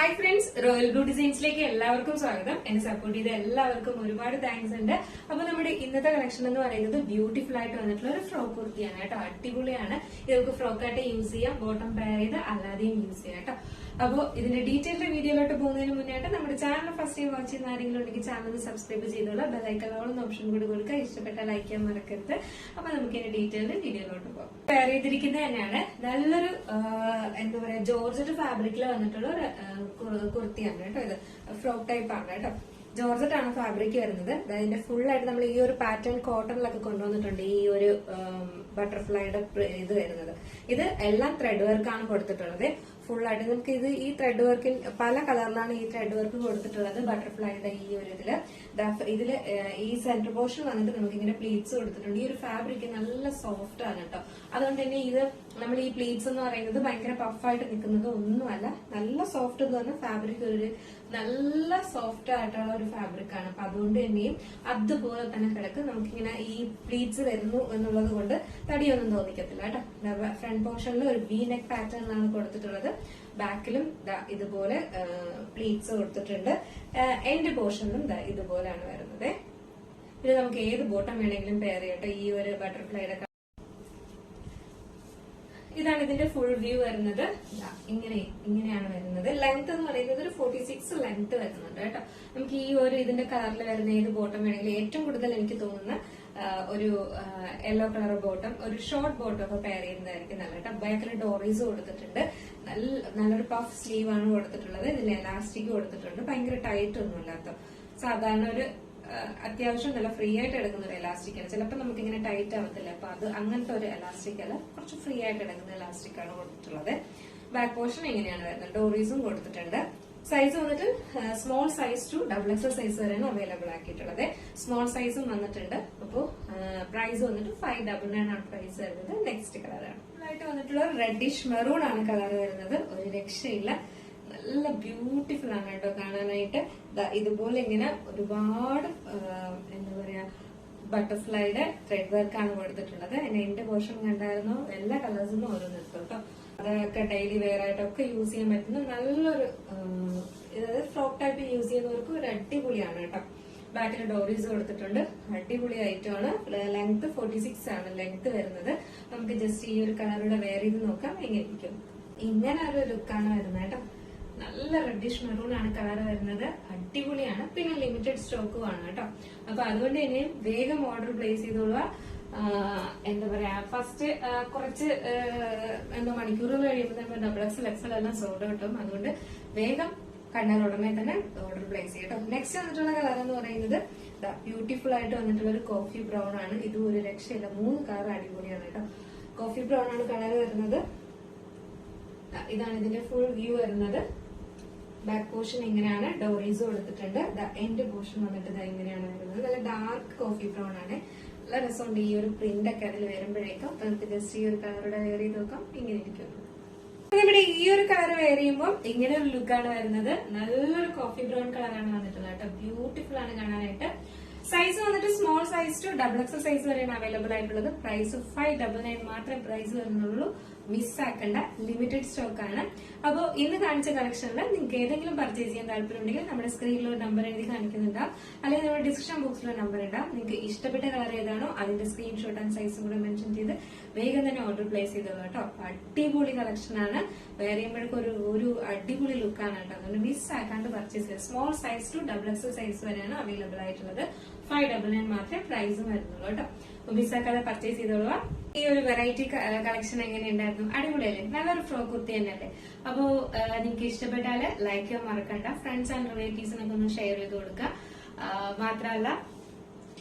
Hi friends, royal blue ഡിസൈൻസിലേക്ക് എല്ലാവർക്കും സ്വാഗതം. എന്നെ സപ്പോർട്ട് ചെയ്ത എല്ലാവർക്കും ഒരുപാട് താങ്ക്സ് ഉണ്ട്. അപ്പൊ നമ്മുടെ ഇന്നത്തെ കളക്ഷൻ എന്ന് പറയുന്നത് ബ്യൂട്ടിഫുൾ ആയിട്ട് വന്നിട്ടുള്ള ഒരു ഫ്രോക്ക് കുർത്തിയാണ് കേട്ടോ. അടിപൊളിയാണ്. ഇത് നമുക്ക് ഫ്രോക്കായിട്ട് യൂസ് ചെയ്യാം, ബോട്ടം പെയർ ചെയ്ത് അല്ലാതെയും യൂസ് ചെയ്യാം കേട്ടോ. അപ്പോൾ ഇതിന്റെ ഡീറ്റെയിൽഡ് വീഡിയോയിലോട്ട് പോകുന്നതിന് മുന്നായിട്ട് നമ്മുടെ ചാനൽ ഫസ്റ്റ് ടൈം വാച്ച് ചെയ്യുന്ന ആരെങ്കിലും ഉണ്ടെങ്കിൽ ചാനൽ സബ്സ്ക്രൈബ് ചെയ്തോളൂ. ബെല്ലൈക്കണോളം ഓപ്ഷൻ കൂടി കൊടുക്കുക. ഇഷ്ടപ്പെട്ടാൽ ലൈക്ക് ചെയ്യാൻ മറക്കരുത്. അപ്പൊ നമുക്ക് ഇതിന്റെ ഡീറ്റെയിൽഡ് വീഡിയോയിലോട്ട് പോകാം. പെയർ ചെയ്തിരിക്കുന്നത് തന്നെയാണ് നല്ലൊരു എന്താ പറയാ ജോർജറ്റ് ഫാബ്രിക്കിൽ വന്നിട്ടുള്ള ഒരു കുർത്തിയാണ് കേട്ടോ. ഇത് ഫ്രോക്ക് ടൈപ്പ് ആണ് കേട്ടോ. ജോർജറ്റ് ആണ് ഫാബ്രിക് വരുന്നത്. അതിന്റെ ഫുൾ ആയിട്ട് നമ്മൾ ഈ ഒരു പാറ്റേൺ കോട്ടണിലൊക്കെ കൊണ്ടുവന്നിട്ടുണ്ട്. ഈ ഒരു ബട്ടർഫ്ലൈയുടെ ഇത് വരുന്നത്, ഇത് എല്ലാം ത്രെഡ് വർക്കാണ് കൊടുത്തിട്ടുള്ളത്. ഫുൾ ആയിട്ട് നമുക്ക് ഇത് ഈ ത്രെഡ് വർക്കിൽ പല കളറിലാണ് ഈ ത്രെഡ് വർക്ക് കൊടുത്തിട്ടുള്ളത്. ബട്ടർഫ്ലൈയുടെ ഈ ഒരു ഇതില് ഈ സെന്റർ പോർഷൻ വന്നിട്ട് നമുക്ക് ഇങ്ങനെ പ്ലീറ്റ്സ് കൊടുത്തിട്ടുണ്ട്. ഈ ഒരു ഫാബ്രിക് നല്ല സോഫ്റ്റ് ആണ് കേട്ടോ. അതുകൊണ്ട് തന്നെ ഇത് നമ്മൾ ഈ പ്ലീറ്റ്സ് എന്ന് പറയുന്നത് ഭയങ്കര പഫായിട്ട് നിൽക്കുന്നത് ഒന്നുമല്ല. നല്ല സോഫ്റ്റ് എന്ന് പറഞ്ഞാൽ ഫാബ്രിക് ഒരു നല്ല സോഫ്റ്റ് ആയിട്ടുള്ള ഒരു ഫാബ്രിക് ആണ്. അപ്പൊ അതുകൊണ്ട് തന്നെയും അതുപോലെ തന്നെ കിടക്ക് നമുക്കിങ്ങനെ ഈ പ്ലീറ്റ്സ് വരുന്നു എന്നുള്ളത് കൊണ്ട് തടിയൊന്നും തോന്നിക്കത്തില്ല കേട്ടോ. ഫ്രണ്ട് പോർഷനിൽ ഒരു വി നെക്ക് പാറ്റേണിലാണ് കൊടുത്തിട്ടുള്ളത്. ബാക്കിലും ഇതുപോലെ പ്ലീറ്റ്സ് കൊടുത്തിട്ടുണ്ട്. എൻഡ് പോർഷനിലും ഇതുപോലെയാണ് വരുന്നത്. ഇത് നമുക്ക് ഏത് ബോട്ടം വേണമെങ്കിലും പെയർ ചെയ്യട്ടോ. ഈ ഒരു ബട്ടർഫ്ലൈയുടെ ഇതാണ് ഇതിന്റെ ഫുൾ വ്യൂ വരുന്നത്. ഇങ്ങനെയാണ് വരുന്നത്. ലെങ്ത് എന്ന് പറയുന്നത് ഒരു 46 ലെങ്ത് വരുന്നുണ്ട് കേട്ടോ. നമുക്ക് ഈ ഒരു ഇതിന്റെ കളറിൽ വരുന്ന ഏത് ബോട്ടം വേണമെങ്കിലും ഏറ്റവും കൂടുതൽ എനിക്ക് തോന്നുന്ന ഒരു യെല്ലോ കളർ ബോട്ടം, ഒരു ഷോർട്ട് ബോട്ടം ഒക്കെ പെയർ ചെയ്യുന്നതായിരിക്കും നല്ല കേട്ടോ. ബാക്കിൽ ഡോറീസ് കൊടുത്തിട്ടുണ്ട്. നല്ലൊരു പഫ് സ്ലീവ് ആണ് കൊടുത്തിട്ടുള്ളത്. ഇതിൽ എലാസ്റ്റിക് കൊടുത്തിട്ടുണ്ട്. ഭയങ്കര ടൈറ്റ് ഒന്നും ഇല്ലാത്ത സാധാരണ ഒരു അത്യാവശ്യം നല്ല ഫ്രീ ആയിട്ട് എടുക്കുന്ന ഒരു എലാസ്റ്റിക് ആണ്. ചിലപ്പോൾ നമുക്ക് ഇങ്ങനെ ടൈറ്റ് ആവത്തില്ല. അപ്പൊ അത് അങ്ങനത്തെ ഒരു എലാസ്റ്റിക് അല്ല, കുറച്ച് ഫ്രീ ആയിട്ട് എടുക്കുന്ന എലാസ്റ്റിക് ആണ് കൊടുത്തിട്ടുള്ളത്. ബാക്ക് പോർഷൻ എങ്ങനെയാണ് വരുന്നത്, ഡോറീസും കൊടുത്തിട്ടുണ്ട്. സൈസ് വന്നിട്ട് small size to XXL size വരെയാണ് അവൈലബിൾ ആക്കിയിട്ടുള്ളത്. സ്മോൾ സൈസും വന്നിട്ടുണ്ട്. അപ്പോ പ്രൈസ് വന്നിട്ട് 599 ആണ് പ്രൈസ് വരുന്നത്. നെക്സ്റ്റ് കളറാണ് ആയിട്ട് വന്നിട്ടുള്ള റെഡിഷ് മെറൂൺ ആണ് കളർ വരുന്നത്. ഒരു രക്ഷയില്ല, നല്ല ബ്യൂട്ടിഫുൾ ആണ് കേട്ടോ കാണാനായിട്ട്. ഇതുപോലെ ഇങ്ങനെ ഒരുപാട് എന്താ പറയാ ബട്ടർഫ്ലൈയുടെ ത്രെഡ് വർക്കാണ് കൊടുത്തിട്ടുള്ളത്. എന്റെ പോർഷൻ കണ്ടായിരുന്നു. എല്ലാ കളേഴ്സിനും ഓരോന്ന് എടുത്തു കേട്ടോ. അതൊക്കെ ഡെയിലി വെയർ ആയിട്ടൊക്കെ യൂസ് ചെയ്യാൻ പറ്റുന്ന നല്ലൊരു ഫ്രോക്ക് ടൈപ്പ് യൂസ് ചെയ്യുന്നവർക്ക് ഒരു അടിപൊളിയാണ് കേട്ടോ. ബാക്കിൽ ഡോറീസ് കൊടുത്തിട്ടുണ്ട്. അടിപൊളി ഐറ്റം ആണ്. ലെങ്ത് 46 ആണ് ലെങ്ത് വരുന്നത്. നമുക്ക് ജസ്റ്റ് ഈ ഒരു കളറുടെ വെയർ ചെയ്ത് നോക്കാം എങ്ങനെ ഇരിക്കും. ഇങ്ങനെ ഒരു ലുക്കാണ് വരുന്നത് കേട്ടോ. നല്ല റെഡിഷ് മെറൂൺ ആണ് കളർ വരുന്നത്. അടിപൊളിയാണ്. പിന്നെ ലിമിറ്റഡ് സ്റ്റോക്കും ആണ് കേട്ടോ. അപ്പൊ അതുകൊണ്ട് തന്നെ വേഗം ഓർഡർ പ്ലേസ് ചെയ്തോളുക. എന്താ പറയാ ഫസ്റ്റ് കുറച്ച് മണിക്കൂറുകൾ കഴിയുമ്പോൾ തന്നെ XXL എല്ലാം സോൾഡ് കിട്ടും. അതുകൊണ്ട് വേഗം കണ്ടാൽ ഉടനെ തന്നെ ഓർഡർ പ്ലേസ് ചെയ്യട്ടോ. നെക്സ്റ്റ് വന്നിട്ടുള്ള കളർ എന്ന് പറയുന്നത് ബ്യൂട്ടിഫുൾ ആയിട്ട് വന്നിട്ടുള്ള ഒരു കോഫി ബ്രൗൺ ആണ്. ഇതും ഒരു രക്ഷയില്ല. 3 കളർ അടിപൊളിയാണ് കേട്ടോ. കോഫി ബ്രൗൺ ആണ് കളർ വരുന്നത്. ഇതാണ് ഇതിന്റെ ഫുൾ വ്യൂ വരുന്നത്. ബാക്ക് പോർഷൻ ഇങ്ങനെയാണ്. ഡോറീസ് കൊടുത്തിട്ടുണ്ട്. എൻഡ് പോർഷൻ വന്നിട്ട് ഇങ്ങനെയാണ് വരുന്നത്. നല്ല ഡാർക്ക് കോഫി ബ്രൗൺ ആണ്. നല്ല രസമുണ്ട് ഈ ഒരു പ്രിന്റ് ഒക്കെ അതിൽ വരുമ്പോഴേക്കും. നമുക്ക് ജസ്റ്റ് ഈ ഒരു കളറുടെ വെയർ ചെയ്ത് നോക്കാം ഇങ്ങനെ ഇരിക്കുന്നു. നമ്മുടെ ഈ ഒരു കളർ വെയർ ചെയ്യുമ്പോൾ ഇങ്ങനെ ഒരു ലുക്കാണ് വരുന്നത്. നല്ലൊരു കോഫി ബ്രൗൺ കളറാണ് വന്നിട്ടുള്ളത് കേട്ടോ. ബ്യൂട്ടിഫുൾ ആണ് കാണാനായിട്ട്. സൈസ് വന്നിട്ട് small size to XXL size വരെയാണ് അവൈലബിൾ ആയിട്ടുള്ളത്. പ്രൈസ് 599 മാത്രമേ പ്രൈസ് വരുന്നുള്ളൂ. മിസ്സാക്കണ്ട, ലിമിറ്റഡ് സ്റ്റോക്ക് ആണ്. അപ്പോൾ ഇന്ന് കാണിച്ച കളക്ഷനിൽ നിങ്ങൾക്ക് ഏതെങ്കിലും പർച്ചേസ് ചെയ്യാൻ താല്പര്യമുണ്ടെങ്കിൽ നമ്മുടെ സ്ക്രീനിൽ ഒരു നമ്പർ എഴുതി കാണിക്കുന്നുണ്ടാവും, അല്ലെങ്കിൽ നമ്മുടെ ഡിസ്ക്രിപ്ഷൻ ബോക്സിൽ നമ്പർ ഉണ്ടാവും. നിങ്ങൾക്ക് ഇഷ്ടപ്പെട്ട കളർ ഏതാണോ അതിന്റെ സ്ക്രീൻഷോട്ട് ആൻഡ് സൈസും കൂടെ മെൻഷൻ ചെയ്ത് വേഗം തന്നെ ഓർഡർ പ്ലേസ് ചെയ്തോളൂ കേട്ടോ. അടിപൊളി കളക്ഷൻ ആണ്. വേറെ ചെയ്യുമ്പോഴേക്കും ഒരു അടിപൊളി ലുക്കാണ് കേട്ടോ. അതുകൊണ്ട് മിസ്സാക്കാണ്ട് പർച്ചേസ് ചെയ്യുക. Small size to XXL size വരെയാണ് അവൈലബിൾ ആയിട്ടുള്ളത്. 599 മാത്രമേ പ്രൈസും വരുന്നുള്ളൂ കേട്ടോ. മിസ്സാക്കാതെ പർച്ചേസ് ചെയ്തോളുക. ഈ ഒരു വെറൈറ്റി കളക്ഷൻ എങ്ങനെയുണ്ടായിരുന്നു? അടിപൊളിയല്ലേ? നല്ലൊരു ഫ്രോക്ക് കുർത്തി തന്നെയല്ലേ? അപ്പോ നിങ്ങൾക്ക് ഇഷ്ടപ്പെട്ടാല് ലൈക്ക് ചെയ്യാൻ മറക്കണ്ട. ഫ്രണ്ട്സ് ആൻഡ് റിലേറ്റീവ്സിനൊക്കെ ഒന്ന് ഷെയർ ചെയ്ത് കൊടുക്കുക. മാത്രമല്ല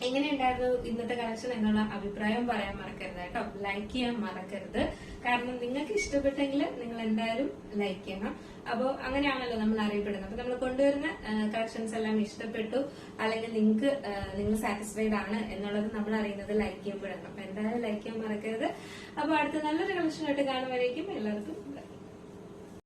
എങ്ങനെയുണ്ടായിരുന്നു ഇന്നത്തെ കളക്ഷൻ എന്നുള്ള അഭിപ്രായം പറയാൻ മറക്കരുത് കേട്ടോ. ലൈക്ക് ചെയ്യാൻ മറക്കരുത്. കാരണം നിങ്ങൾക്ക് ഇഷ്ടപ്പെട്ടെങ്കിൽ നിങ്ങൾ എന്തായാലും ലൈക്ക് ചെയ്യണം. അപ്പോ അങ്ങനെയാണല്ലോ നമ്മൾ അറിയപ്പെടുന്നത്. അപ്പൊ നമ്മൾ കൊണ്ടുവരുന്ന കളക്ഷൻസ് എല്ലാം ഇഷ്ടപ്പെട്ടു അല്ലെങ്കിൽ നിങ്ങൾ സാറ്റിസ്ഫൈഡ് ആണ് എന്നുള്ളത് നമ്മൾ അറിയുന്നത് ലൈക്ക് ചെയ്യുമ്പോഴാണ്. അപ്പൊ എന്തായാലും ലൈക്ക് ചെയ്യാൻ മറക്കരുത്. അപ്പൊ അടുത്ത നല്ലൊരു കളക്ഷനായിട്ട് കാണുമ്പോഴേക്കും എല്ലാവർക്കും